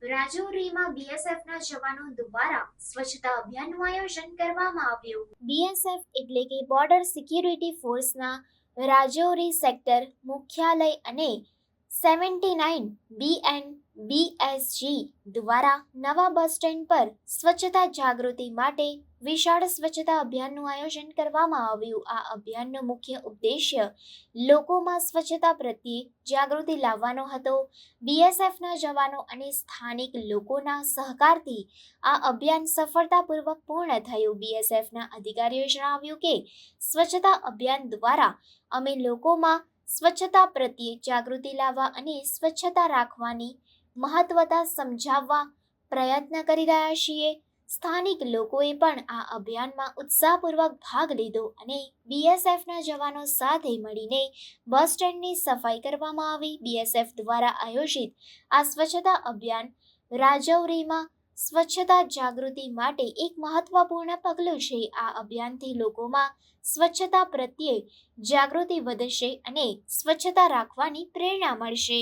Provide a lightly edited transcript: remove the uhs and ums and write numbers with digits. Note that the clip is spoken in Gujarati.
રાજૌરીમાં બીએસએફના જવાનો દ્વારા સ્વચ્છતા અભિયાનનું આયોજન કરવામાં આવ્યું. બીએસએફ એટલે કે બોર્ડર સિક્યુરિટી ફોર્સના રાજૌરી સેક્ટર મુખ્યાલય અને 79 BNBSG દ્વારા નવા બસ સ્ટેન્ડ પર સ્વચ્છતા જાગૃતિ માટે વિશાળ સ્વચ્છતા અભિયાનનું આયોજન કરવામાં આવ્યું. આ અભિયાનનો મુખ્ય ઉદ્દેશ્ય લોકોમાં સ્વચ્છતા પ્રત્યે જાગૃતિ લાવવાનો હતો. બીએસએફના જવાનો અને સ્થાનિક લોકોના સહકારથી આ અભિયાન સફળતાપૂર્વક પૂર્ણ થયું. બીએસએફના અધિકારીઓએ જણાવ્યું કે સ્વચ્છતા અભિયાન દ્વારા અમે લોકોમાં સ્વચ્છતા પ્રત્યે જાગૃતિ લાવવા અને સ્વચ્છતા રાખવાની મહત્વતા સમજાવવા પ્રયત્ન કરી રહ્યા છીએ. સ્થાનિક લોકોએ પણ આ અભિયાનમાં ઉત્સાહપૂર્વક ભાગ લીધો અને બીએસએફના જવાનો સાથે મળીને બસ સ્ટેન્ડની સફાઈ કરવામાં આવી. બીએસએફ દ્વારા આયોજિત આ સ્વચ્છતા અભિયાન રાજૌરીમાં સ્વચ્છતા જાગૃતિ માટે એક મહત્વપૂર્ણ પગલું છે. આ અભિયાનથી લોકોમાં સ્વચ્છતા પ્રત્યે જાગૃતિ વધશે અને સ્વચ્છતા રાખવાની પ્રેરણા મળશે.